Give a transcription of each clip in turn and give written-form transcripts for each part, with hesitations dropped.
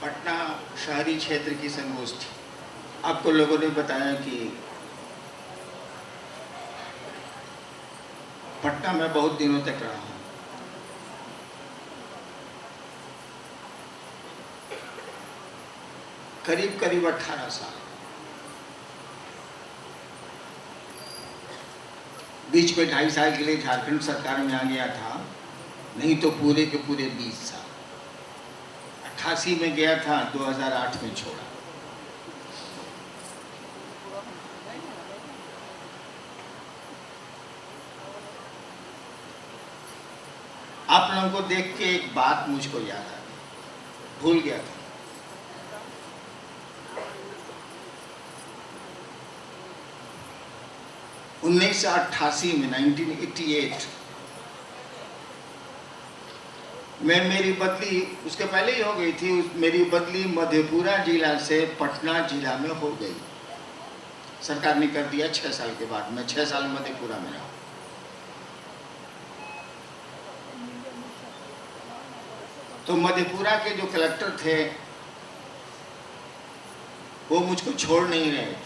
पटना शहरी क्षेत्र की संगोष्ठी। आपको लोगों ने बताया कि पटना में बहुत दिनों तक रहा हूँ। करीब करीब 18 साल। बीच में 2.5 साल के लिए झारखंड सरकार में आ गया था, नहीं तो पूरे के पूरे 20 साल। 88 में गया था, 2008 में छोड़ा। आप लोगों को देख के एक बात मुझको याद आ गई, भूल गया था। उन्नीस सौ 88 में 1988 में मेरी बदली, उसके पहले ही हो गई थी, मेरी बदली मधेपुरा जिला से पटना जिला में हो गई। सरकार ने कर दिया 6 साल के बाद। मैं 6 साल मधेपुरा में रहा। तो मधेपुरा के जो कलेक्टर थे वो मुझको छोड़ नहीं रहे थे,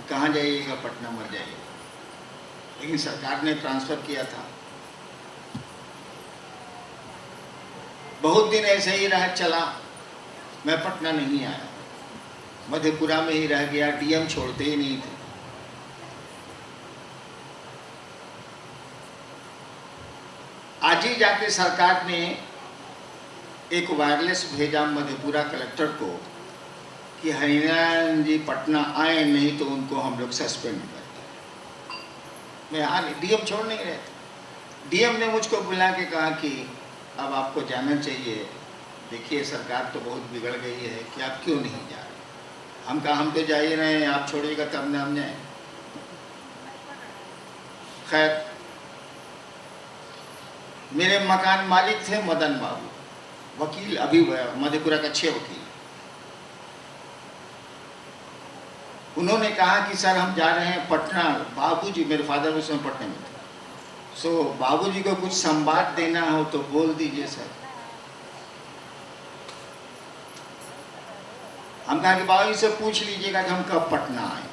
कहाँ जाइएगा, पटना मर जाइएगा। लेकिन सरकार ने ट्रांसफर किया था। बहुत दिन ऐसे ही रह चला, मैं पटना नहीं आया, मधेपुरा में ही रह गया। डीएम छोड़ते ही नहीं थे। आज ही जाके सरकार ने एक वायरलेस भेजा मधेपुरा कलेक्टर को कि हरिनारायण जी पटना आए, नहीं तो उनको हम लोग सस्पेंड कर दें। मैं आ नहीं, डीएम छोड़ नहीं रहे थे। डीएम ने मुझको बुला के कहा कि अब आपको जाना चाहिए, देखिए सरकार तो बहुत बिगड़ गई है कि आप क्यों नहीं जा रहे। हम कहा हम तो जा ही रहे हैं, आप छोड़िएगा तब ना हम जाए। खैर, मेरे मकान मालिक थे मदन बाबू, वकील, अभी मधेपुरा का 6 वकील। उन्होंने कहा कि सर हम जा रहे हैं पटना। बाबूजी, मेरे फादर उस समय पटना में थे। सो बाबूजी को कुछ संवाद देना हो तो बोल दीजिए सर। हम कहा कि बाबूजी से पूछ लीजिएगा कि हम कब पटना आए।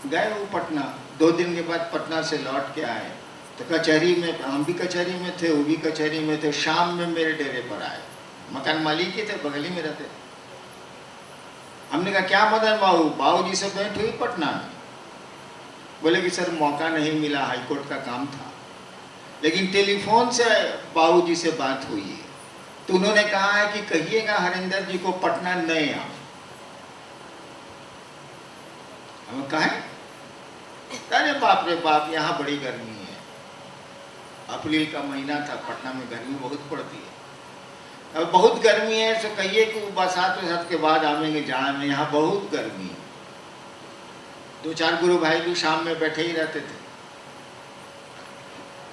गए वो पटना। 2 दिन के बाद पटना से लौट के आए तो कचहरी में, हम भी कचहरी में थे, वो भी कचहरी में थे। शाम में मेरे डेरे पर आए। मकान मालिक ही थे, बगल ही में रहते थे। हमने कहा क्या मदन बाबू, बाबूजी से भेंट हुई पटना में? बोले कि सर मौका नहीं मिला, हाईकोर्ट का काम था, लेकिन टेलीफोन से बाबूजी से बात हुई है। तो उन्होंने कहा है कि कहिएगा हरिंदर जी को पटना नहीं आओ। हम कहें, अरे बाप रे बाप, यहाँ बड़ी गर्मी है। अप्रैल का महीना था, पटना में गर्मी बहुत पड़ती है। अब बहुत गर्मी है, तो कहिए कि बरसात के बाद आवेंगे, जहाँ यहाँ बहुत गर्मी है। 2-4 गुरु भाई भी शाम में बैठे ही रहते थे।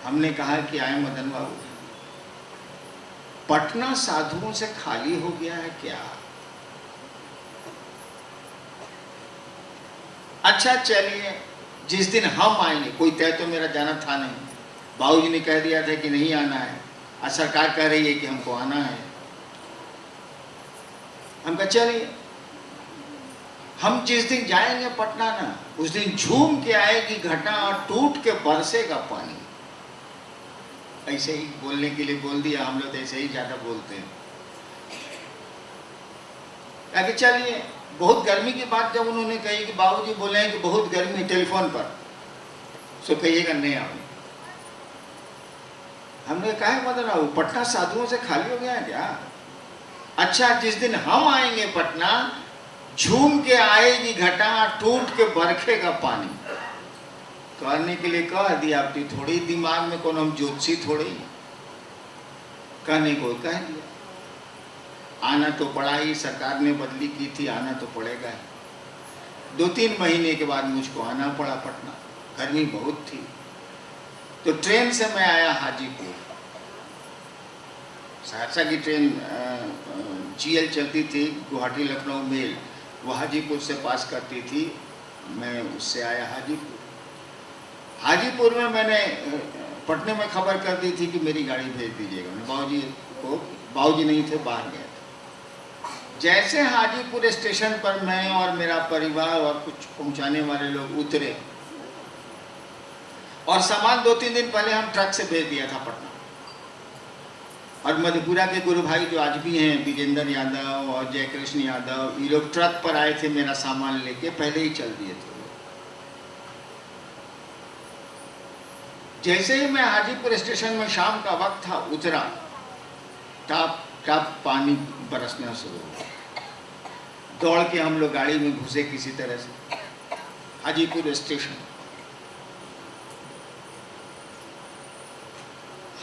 हमने कहा कि आए मदन बाबू, पटना साधुओं से खाली हो गया है क्या? अच्छा चलिए, जिस दिन हम आएंगे, कोई तय तो मेरा जाना था नहीं, बाबूजी ने कह दिया था कि नहीं आना है, और सरकार कह रही है कि हमको आना है। हम कहा चलिए, हम जिस दिन जाएंगे पटना ना, उस दिन झूम के आएगी घटा और टूट के बरसेगा पानी। ऐसे ही बोलने के लिए बोल दिया। हम लोग ऐसे ही ज्यादा बोलते हैं। कहा चलिए, बहुत गर्मी की बात जब उन्होंने कही कि बाबूजी बोले हैं कि बहुत गर्मी टेलीफोन पर, सो कहिएगा नहीं आओ। हमने कहा मदन बाबू, पटना साधुओं से खाली हो गया है क्या? अच्छा, जिस दिन हम आएंगे पटना, झूम के आएगी घटा, टूट के बरखेगा पानी। कहने के लिए कह दिया, अपनी थोड़ी दिमाग में कौन हम ज्योतिषी थोड़े ही, कहने को कह दिया। आना तो पड़ा ही, सरकार ने बदली की थी, आना तो पड़ेगा ही। 2-3 महीने के बाद मुझको आना पड़ा पटना। गर्मी बहुत थी, तो ट्रेन से मैं आया हाजीपुर। सहरसा की ट्रेन जीएल चलती थी, गुवाहाटी लखनऊ मेल, वो हाजीपुर से पास करती थी। मैं उससे आया हाजीपुर। हाजीपुर में मैंने पटने में खबर कर दी थी कि मेरी गाड़ी भेज दीजिएगा। बाबूजी को, बाबूजी नहीं थे, बाहर गए थे। जैसे हाजीपुर स्टेशन पर मैं और मेरा परिवार और कुछ पहुंचाने वाले लोग उतरे, और सामान 2-3 दिन पहले हम ट्रक से भेज दिया था पटना, और मधेपुरा के गुरु भाई जो आज भी हैं, विजेंद्र यादव और जयकृष्ण यादव, ये लोग ट्रक पर आए थे मेरा सामान लेके, पहले ही चल दिए थे। जैसे ही मैं हाजीपुर स्टेशन में शाम का वक्त था उतरा, टप टप पानी बरसना शुरू हुआ। दौड़ के हम लोग गाड़ी में घुसे किसी तरह से हाजीपुर स्टेशन।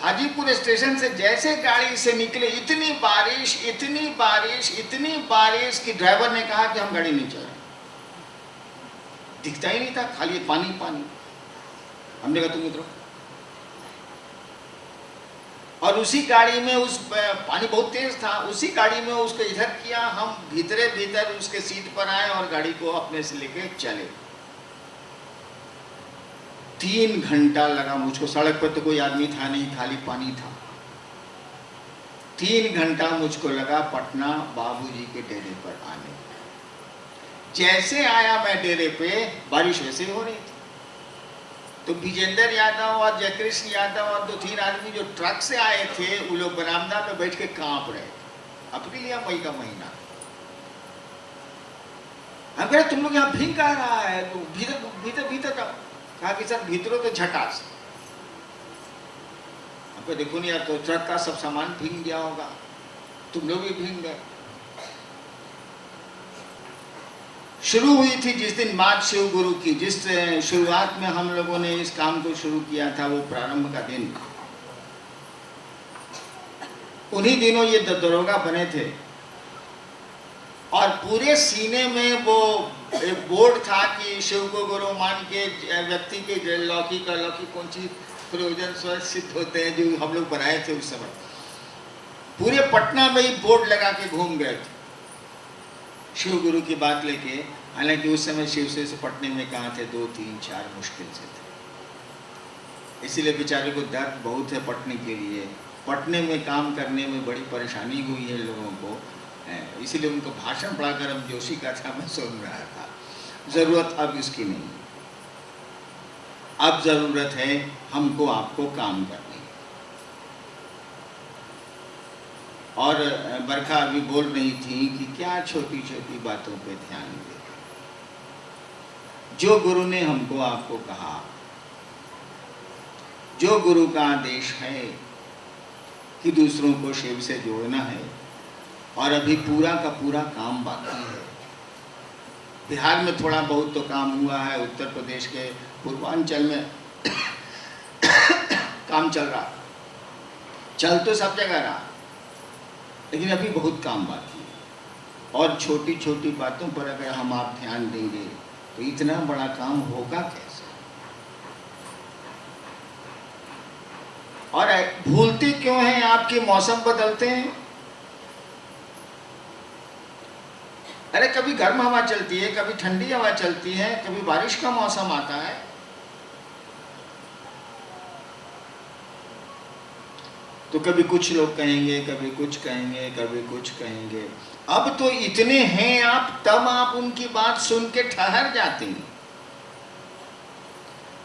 हाजीपुर स्टेशन से जैसे गाड़ी से निकले, इतनी बारिश इतनी बारिश इतनी बारिश कि ड्राइवर ने कहा कि हम गाड़ी नहीं चला। दिखता ही नहीं था, खाली पानी पानी। हमने कहा तुम उतरो, और उसी गाड़ी में उस पानी बहुत तेज था, उसी गाड़ी में उसको इधर किया, हम भीतरे भीतर उसके सीट पर आए और गाड़ी को अपने से लेके चले। 3 घंटा लगा मुझको, सड़क पर तो कोई आदमी था नहीं, खाली पानी था। 3 घंटा मुझको लगा पटना बाबूजी के डेरे पर आने। जैसे आया मैं डेरे पे, बारिश वैसे ही हो रही थी। तो विजेंद्र यादव और जयकृष्ण यादव और 2-3 आदमी जो ट्रक से आए थे, वो लोग बरामदा में बैठ के कांप रहे थे। अप्रैल या मई का महीना। हम कह रहे तुम लोग यहाँ भीग आ रहा है, तो भीतर भीतर भीतर जाओ। कहा कि सर भीतरों तो झटास। आपको देखो नहीं यार, तो ट्रक का सब सामान भीग गया होगा, तुम लोग भी भीग गए। शुरू हुई थी जिस दिन बात शिव गुरु की, जिस शुरुआत में हम लोगों ने इस काम को शुरू किया था, वो प्रारंभ का दिन था। उन्हीं दिनों ये दरोगा बने थे, और पूरे सीने में वो एक बोर्ड था कि शिव को गुरु मान के व्यक्ति के लौकी कौन सी प्रयोजन स्वयं सिद्ध होते हैं, जो हम लोग बनाए थे उस समय। पूरे पटना में ही बोर्ड लगा के घूम गए थे शिव गुरु की बात लेके। हालांकि उस समय शिव से पटने में कहाँ थे, 2-3-4 मुश्किल से थे। इसीलिए बेचारे को दर्द बहुत है पटने के लिए। पटने में काम करने में बड़ी परेशानी हुई है लोगों को, इसीलिए उनको भाषण बड़ा गर्म जोशी का था, मैं सुन रहा था। ज़रूरत अब इसकी नहीं, अब ज़रूरत है हमको आपको काम करनी। और बरखा अभी बोल रही थी कि क्या छोटी छोटी बातों पे ध्यान दे। जो गुरु ने हमको आपको कहा, जो गुरु का आदेश है कि दूसरों को शिव से जोड़ना है, और अभी पूरा का पूरा काम बाकी है। बिहार में थोड़ा बहुत तो काम हुआ है, उत्तर प्रदेश के पूर्वांचल में काम चल रहा, चल तो सब जगह रहा, लेकिन अभी बहुत काम बाकी है। और छोटी छोटी बातों पर अगर हम आप ध्यान देंगे तो इतना बड़ा काम होगा कैसे। और भूलते क्यों हैं आपके मौसम बदलते हैं। अरे कभी गर्म हवा चलती है, कभी ठंडी हवा चलती है, कभी बारिश का मौसम आता है। तो कभी कुछ लोग कहेंगे, कभी कुछ कहेंगे, कभी कुछ कहेंगे। अब तो इतने हैं आप, तब आप उनकी बात सुन के ठहर जाते हैं।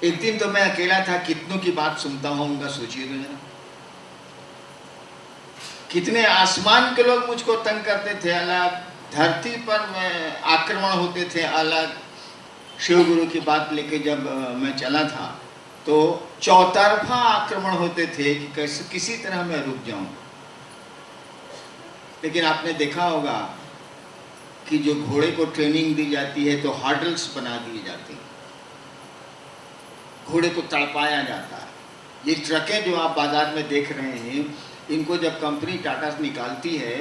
एक दिन तो मैं अकेला था, कितनों की बात सुनता होऊंगा, सोचिए तो जरा। कितने आसमान के लोग मुझको तंग करते थे अलग, धरती पर आक्रमण होते थे अलग। शिव गुरु की बात लेके जब मैं चला था तो चौतरफा आक्रमण होते थे कि कैसे किसी तरह मैं रुक जाऊं। लेकिन आपने देखा होगा कि जो घोड़े को ट्रेनिंग दी जाती है तो हर्डल्स बना दिए जाते हैं, घोड़े को तड़पाया जाता है। ये ट्रकें जो आप बाजार में देख रहे हैं, इनको जब कंपनी टाटा निकालती है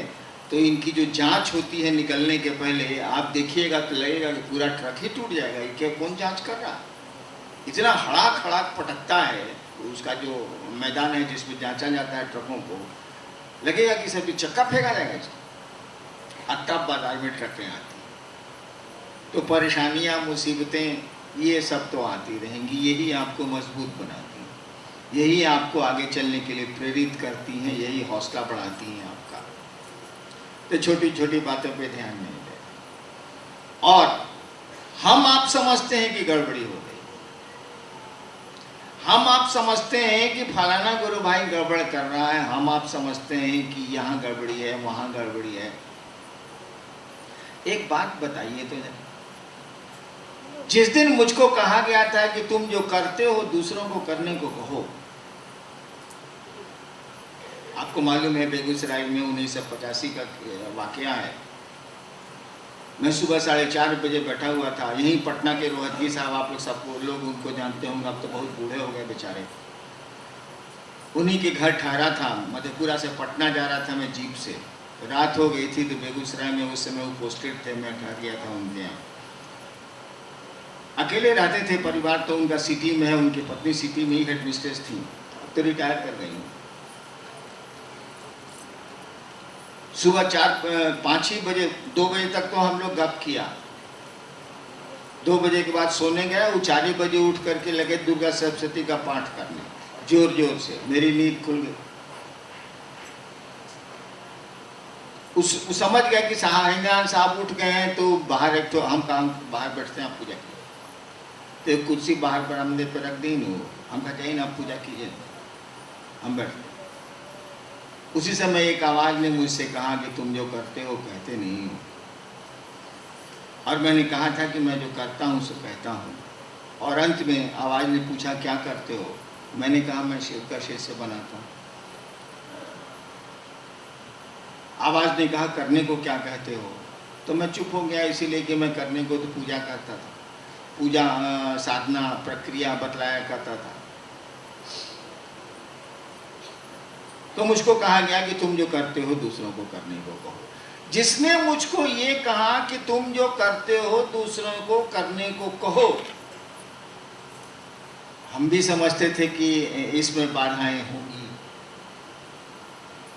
तो इनकी जो जांच होती है निकलने के पहले, आप देखिएगा तो लगेगा कि पूरा ट्रक ही टूट जाएगा। ये क्या, कौन जांच कर रहा है? इतना हड़ाक हड़ाक पटकता है उसका जो मैदान है जिसमें जांचा जाता है ट्रकों को, लगेगा कि सभी चक्का फेंका जाएगा इसको। तब बाजार में ट्रकें आती, तो परेशानियां, मुसीबतें, ये सब तो आती रहेंगी, यही आपको मजबूत बनाती है। यही आपको आगे चलने के लिए प्रेरित करती हैं, यही हौसला बढ़ाती हैं आपका। तो छोटी छोटी बातों पे ध्यान नहीं दें। और हम आप समझते हैं कि गड़बड़ी हो गई, हम आप समझते हैं कि फलाना गुरु भाई गड़बड़ कर रहा है, हम आप समझते हैं कि यहाँ गड़बड़ी है, वहाँ गड़बड़ी है। एक बात बताइए तो जरा, जिस दिन मुझको कहा गया था कि तुम जो करते हो दूसरों को करने को कहो, आपको मालूम है बेगूसराय में 1985 का वाकया है। मैं सुबह 4:30 बजे बैठा हुआ था, यहीं पटना के रोहतगी साहब, आप लोग सब लोग उनको जानते होंगे, अब तो बहुत बूढ़े हो गए बेचारे। उन्हीं के घर ठहरा था, मधेपुरा से पटना जा रहा था मैं जीप से। रात हो गई थी तो बेगूसराय में उस समय वो पोस्टेड थे, मैं ठहर गया था उनके यहाँ। अकेले रहते थे, परिवार तो उनका सिटी में है, उनकी पत्नी सिटी में ही हेड मिस्ट्रेस थी, अब तो रिटायर कर गई। सुबह 5-6 बजे 2 बजे तक तो हम लोग गप किया। 2 बजे के बाद सोने गए, वो 4 बजे उठ करके लगे दुर्गा सप्तशती का पाठ करने, जोर जोर से। मेरी नींद खुल गई। उस समझ गया कि हिंगान साहब उठ गए हैं, तो बाहर एक तो हम काम बाहर बैठते हैं, आप पूजा कीजिए। तो कुर्सी बाहर बरामदे पर रख दी न, हम कहते हैं आप पूजा कीजिए, हम बैठते। उसी समय एक आवाज ने मुझसे कहा कि तुम जो करते हो कहते नहीं हो। और मैंने कहा था कि मैं जो करता हूँ सो कहता हूँ। और अंत में आवाज ने पूछा क्या करते हो, मैंने कहा मैं शिव का शिष्य बनाता हूँ। आवाज ने कहा करने को क्या कहते हो, तो मैं चुप हो गया, इसीलिए कि मैं करने को तो पूजा करता था, पूजा साधना प्रक्रिया बतलाया करता था। तो मुझको कहा गया कि तुम जो करते हो दूसरों को करने को कहो। जिसने मुझको ये कहा कि तुम जो करते हो दूसरों को करने को कहो, हम भी समझते थे कि इसमें बाधाएं होंगी।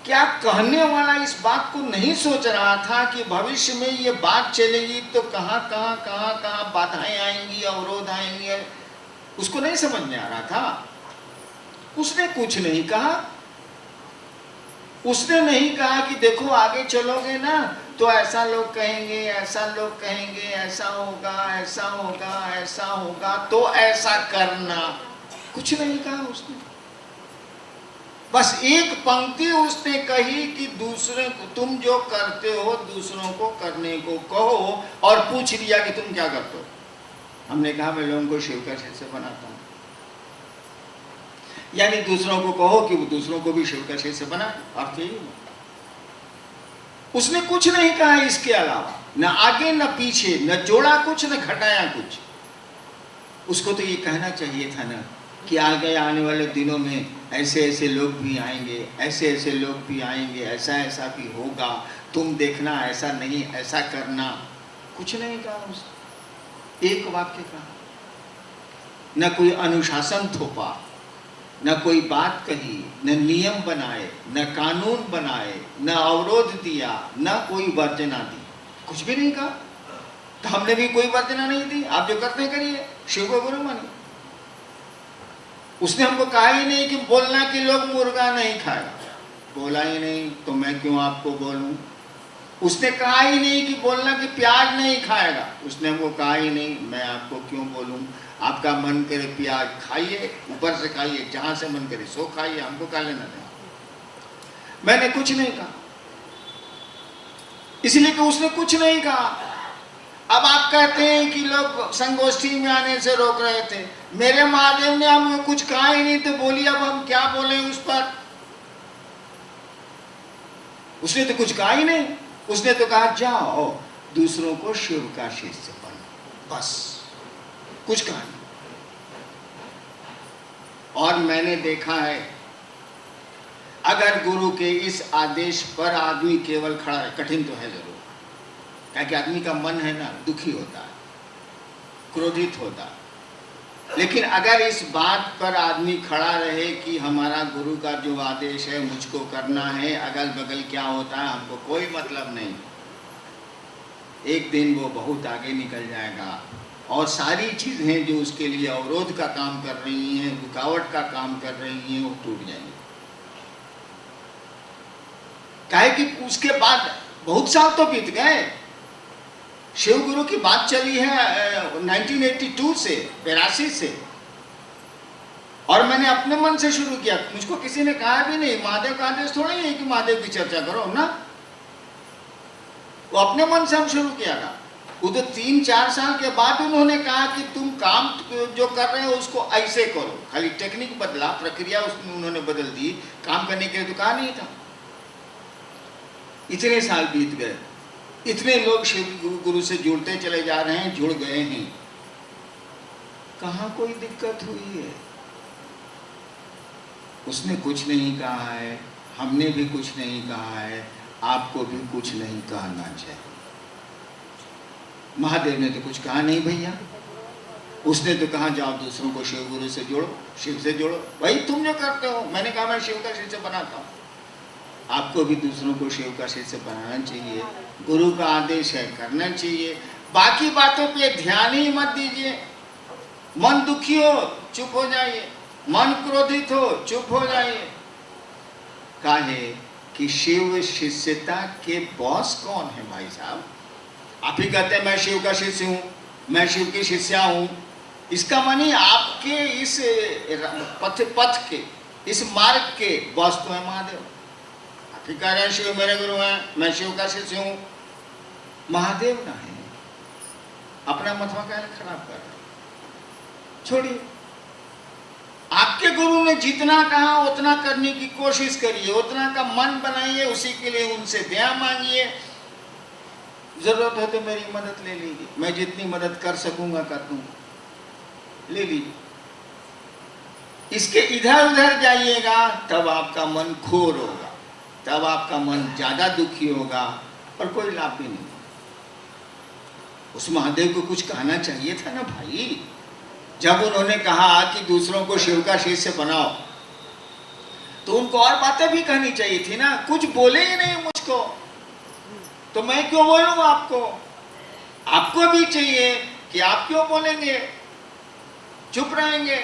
क्या कहने वाला इस बात को नहीं सोच रहा था कि भविष्य में ये बात चलेगी तो कहाँ बाधाएं आएंगी, अवरोध आएंगे, उसको नहीं समझ में आ रहा था। उसने कुछ नहीं कहा। उसने नहीं कहा कि देखो आगे चलोगे ना तो ऐसा लोग कहेंगे, ऐसा लोग कहेंगे, ऐसा होगा, ऐसा होगा, ऐसा होगा, तो ऐसा करना। कुछ नहीं कहा उसने। बस एक पंक्ति उसने कही कि दूसरे को तुम जो करते हो दूसरों को करने को कहो, और पूछ लिया कि तुम क्या करते हो। हमने कहा मैं लोगों को शिव का शिष्य बनाता हूं। यानी दूसरों को कहो कि वो दूसरों को भी शिव का शिष्य बनाए, अर्थ यही हुआ। उसने कुछ नहीं कहा इसके अलावा, न आगे न पीछे, न जोड़ा कुछ न घटाया कुछ। उसको तो ये कहना चाहिए था ना कि आगे आने वाले दिनों में ऐसे ऐसे लोग भी आएंगे, ऐसे ऐसे लोग भी आएंगे, ऐसा ऐसा भी होगा, तुम देखना, ऐसा नहीं ऐसा करना। कुछ नहीं कहा उसने, एक वाक्य कहा। न कोई अनुशासन थोपा, न कोई बात कही, न नियम बनाए, न कानून बनाए, न अवरोध दिया, न कोई वर्जना दी, कुछ भी नहीं कहा। तो हमने भी कोई वर्जना नहीं दी, आप जो करते करिए, शिव को गुरु मानिए। उसने हमको कहा ही नहीं कि बोलना कि लोग मुर्गा नहीं खाएगा, बोला ही नहीं, तो मैं क्यों आपको बोलूं। उसने कहा ही नहीं कि बोलना कि प्याज नहीं खाएगा, उसने हमको कहा ही नहीं, मैं आपको क्यों बोलूं। आपका मन करे प्याज खाइए, ऊपर से खाइए, जहां से मन करे सो खाइए, हमको क्या लेना देना। मैंने कुछ नहीं कहा, इसलिए कि उसने कुछ नहीं कहा। अब आप कहते हैं कि लोग संगोष्ठी में आने से रोक रहे थे। मेरे महादेव ने हमें कुछ कहा ही नहीं तो बोलिए, अब हम क्या बोले उस पर। उसने तो कुछ कहा ही नहीं। उसने तो कहा जाओ दूसरों को शिव का शिष्य बनो, बस, कुछ कहा नहीं। और मैंने देखा है, अगर गुरु के इस आदेश पर आदमी केवल खड़ा है, कठिन तो है जरूर, क्योंकि आदमी का मन है ना, दुखी होता है, क्रोधित होता है। लेकिन अगर इस बात पर आदमी खड़ा रहे कि हमारा गुरु का जो आदेश है मुझको करना है, अगल बगल क्या होता है हमको कोई मतलब नहीं, एक दिन वो बहुत आगे निकल जाएगा और सारी चीजें जो उसके लिए अवरोध का काम कर रही हैं, रुकावट का काम कर रही हैं, वो टूट जाएंगे। काहे कि उसके बाद बहुत साल तो बीत गए। शिव गुरु की बात चली है 1982 से, 82 से, और मैंने अपने मन से शुरू किया। मुझको किसी ने कहा भी नहीं, महादेव का आदेश थोड़ा ही है कि महादेव की चर्चा करो ना, वो अपने मन से हम शुरू किया था। वो तो 3-4 साल के बाद उन्होंने कहा कि तुम काम जो कर रहे हो उसको ऐसे करो, खाली टेक्निक बदला, प्रक्रिया उसमें उन्होंने बदल दी, काम करने के लिए तो कहा नहीं था। इतने साल बीत गए, इतने लोग शिव गुरु से जुड़ते चले जा रहे हैं, जुड़ गए हैं, कहाँ कोई दिक्कत हुई है? उसने कुछ नहीं कहा है, हमने भी कुछ नहीं कहा है, आपको भी कुछ नहीं कहना चाहिए। महादेव ने तो कुछ कहा नहीं भैया, उसने तो कहा जाओ दूसरों को शिव गुरु से जोड़ो, शिव से जोड़ो, भाई तुम जो करते हो। मैंने कहा मैं शिव का शिष्य बनाता हूँ, आपको भी दूसरों को शिव का शिष्य बनाना चाहिए, गुरु का आदेश है करना चाहिए। बाकी बातों पे ध्यान ही मत दीजिए। मन दुखी हो चुप हो जाइए, मन क्रोधित हो चुप हो जाइए। काहे कि शिव शिष्यता के बॉस कौन है भाई साहब? आप ही कहते हैं मैं शिव का शिष्य हूँ, मैं शिव की शिष्या हूँ। इसका मानी आपके इस पथ के, इस मार्ग के बॉस तो है महादेव। आप ही कह रहे हैं शिव मेरे गुरु हैं, मैं शिव का शिष्य हूँ, महादेव ना है। अपना मतवा क्या खराब कर रहे, छोड़िए। आपके गुरु ने जितना कहा उतना करने की कोशिश करिए, उतना का मन बनाइए, उसी के लिए उनसे दया मांगिए। जरूरत हो तो मेरी मदद ले लीजिए, मैं जितनी मदद कर सकूंगा कर दूंगा, ले लीजिए। इसके इधर उधर जाइएगा तब आपका मन खोर होगा, तब आपका मन ज्यादा दुखी होगा और कोई लाभ भी नहीं। उस महादेव को कुछ कहना चाहिए था ना भाई। जब उन्होंने कहा कि दूसरों को शिव का शिष्य बनाओ, तो उनको और बातें भी कहनी चाहिए थी ना। कुछ बोले ही नहीं मुझको, तो मैं क्यों बोलूंगा आपको? आपको भी चाहिए कि आप क्यों बोलेंगे, चुप रहेंगे।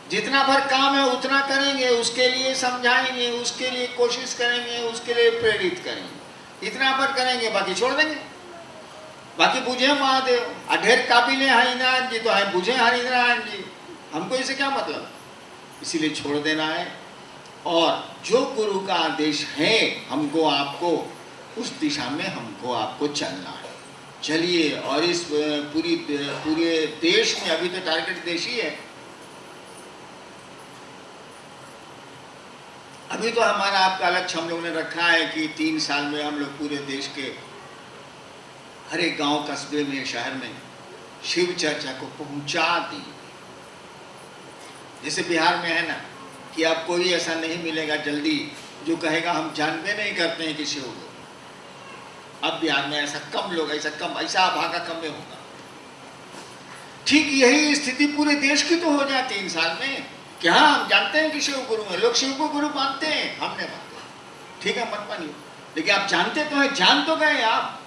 जितना भर काम है उतना करेंगे, उसके लिए समझाएंगे, उसके लिए कोशिश करेंगे, उसके लिए प्रेरित करेंगे, इतना भर करेंगे, बाकी छोड़ देंगे। बाकी बुझे महादेव, ढेर काबिल है हरिनारायण जी, तो है बुझे हरिनारायण जी, हमको इसे क्या मतलब? इसीलिए छोड़ देना है। और जो गुरु का आदेश है हमको आपको, उस दिशा में हमको आपको चलना है। चलिए। और इस पूरे देश में, अभी तो टारगेट देश ही है, अभी तो हमारा आपका लक्ष्य हम लोगों ने रखा है कि 3 साल में हम लोग पूरे देश के हर एक गांव, कस्बे में, शहर में शिव चर्चा को पहुंचा दी। जैसे बिहार में है ना कि अब कोई ऐसा नहीं मिलेगा जल्दी जो कहेगा हम जानते नहीं करते हैं कि शिव को। अब बिहार में ऐसा कम लोग, ऐसा अभागा कम में होगा। ठीक यही स्थिति पूरे देश की तो हो जाए 3 साल में। क्या हम जानते हैं कि शिव गुरु है, लोग शिव को गुरु मानते हैं, हमने मानते, ठीक है मत मानिए, लेकिन आप जानते तो हैं, जान तो गए आप।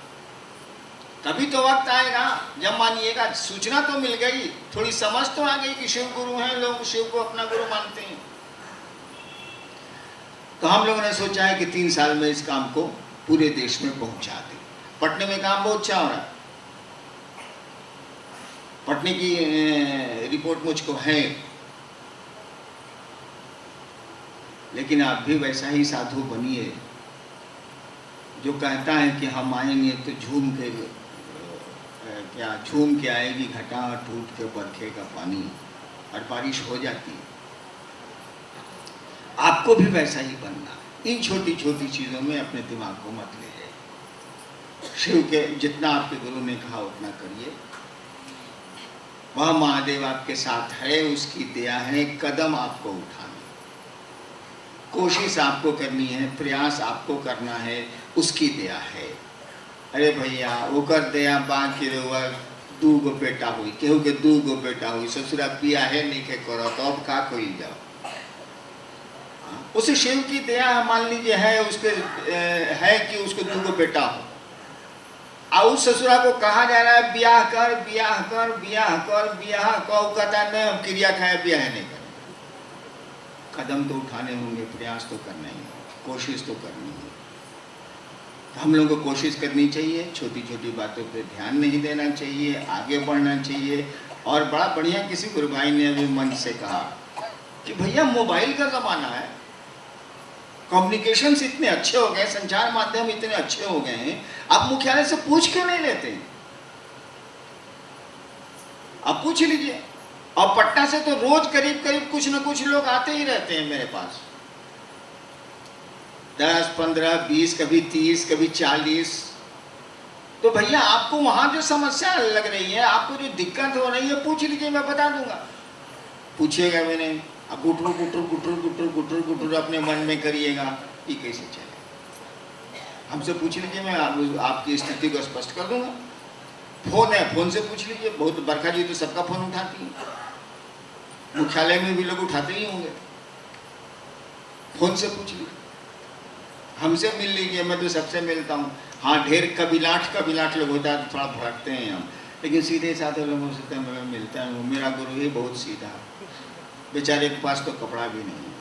कभी तो वक्त आएगा जब मानिएगा, सूचना तो मिल गई, थोड़ी समझ तो आ गई कि शिव गुरु हैं, लोग शिव को अपना गुरु मानते हैं। तो हम लोगों ने सोचा है कि 3 साल में इस काम को पूरे देश में पहुंचा दें। पटने में काम बहुत अच्छा हो रहा है, पटने की रिपोर्ट मुझको है, लेकिन आप भी वैसा ही साधु बनिए जो कहता है कि हम आएंगे तो झूम के आएगी घटा, टूट के बरखे का पानी, और बारिश हो जाती है। आपको भी वैसा ही बनना। इन छोटी छोटी चीज़ों में अपने दिमाग को मत ले जाइए। शिव के जितना आपके गुरु ने कहा उतना करिए। वह महादेव आपके साथ है, उसकी दया है। कदम आपको उठाना, कोशिश आपको करनी है, प्रयास आपको करना है, उसकी दया है। अरे भैया ओकर दया बाकी रहुआ 2 गो बेटा हुई, केहू के 2 गो बेटा हुई, ससुरा पिया है नहीं के करो, तो अब का कोई जाओ। उस शिव की दया मान लीजिए है, उसके है कि उसको 2 गो बेटा हो। और ससुरा को कहा जा रहा है ब्याह कर ब्याह कर ब्याह कर ब्याह कर, कहता है नहीं हम क्रिया खाए ब्याह नहीं करें। कदम तो उठाने होंगे, प्रयास तो करना ही, कोशिश तो करनी है। हम लोगों को कोशिश करनी चाहिए, छोटी छोटी बातों पे ध्यान नहीं देना चाहिए, आगे बढ़ना चाहिए। और बड़ा बढ़िया किसी गुरु भाई ने अभी मंच से कहा कि भैया मोबाइल का ज़माना है, कम्युनिकेशंस इतने अच्छे हो गए, संचार माध्यम इतने अच्छे हो गए हैं, आप मुख्यालय से पूछ क्यों नहीं लेते? आप पूछ लीजिए। और पटना से तो रोज करीब करीब कुछ न कुछ लोग आते ही रहते हैं मेरे पास, 10, 15, 20, कभी 30, कभी 40। तो भैया आपको वहां जो समस्या लग रही है, आपको जो दिक्कत हो रही है, पूछ लीजिए, मैं बता दूंगा। पूछिएगा मैंने, अब गुटरू गुटरू गुटरू गुटरू गुटरू गुटरू अपने मन में करिएगा, ये कैसे चले? हमसे पूछ लीजिए, मैं आपकी स्थिति को स्पष्ट कर दूंगा। फोन है, फोन से पूछ लीजिए। बहुत बरखा जी तो सबका फोन उठाती है, मुख्यालय में भी लोग उठाते ही होंगे। फोन से पूछ लीजिए, हमसे मिल लीजिए, मैं तो सबसे मिलता हूँ। हाँ, ढेर कबिलाट लोग होता है तो थोड़ा भड़कते हैं हम, लेकिन सीधे साधे लोगों से तो मैं मिलता हूँ। मेरा गुरु ही बहुत सीधा, बेचारे के पास तो कपड़ा भी नहीं,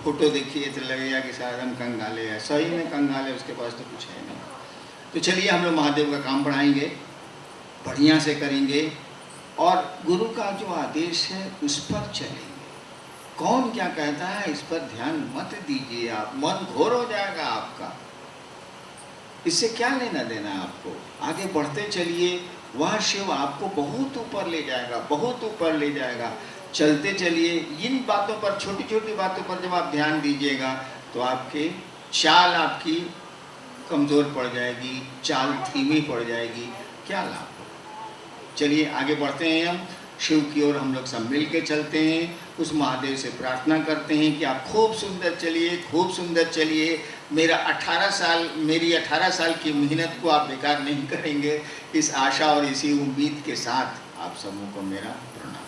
फोटो देखिए तो लगेगा कि शायद हम कंगाले हैं, सही में कंगाले, उसके पास तो कुछ है नहीं। तो चलिए हम लोग महादेव का काम बढ़ाएंगे, बढ़िया से करेंगे, और गुरु का जो आदेश है उस पर चलेंगे। कौन क्या कहता है इस पर ध्यान मत दीजिए, आप मन घोर हो जाएगा आपका, इससे क्या लेना देना है आपको। आगे बढ़ते चलिए, वह शिव आपको बहुत ऊपर ले जाएगा, बहुत ऊपर ले जाएगा। चलते चलिए, इन बातों पर, छोटी छोटी बातों पर जब आप ध्यान दीजिएगा तो आपके चाल आपकी कमज़ोर पड़ जाएगी, चाल धीमी पड़ जाएगी, क्या लाभ। चलिए आगे बढ़ते हैं, हम शिव की ओर हम लोग सब मिल के चलते हैं। उस महादेव से प्रार्थना करते हैं कि आप खूब सुंदर चलिए, खूब सुंदर चलिए। मेरी 18 साल की मेहनत को आप बेकार नहीं करेंगे। इस आशा और इसी उम्मीद के साथ आप सबों को मेरा प्रणाम।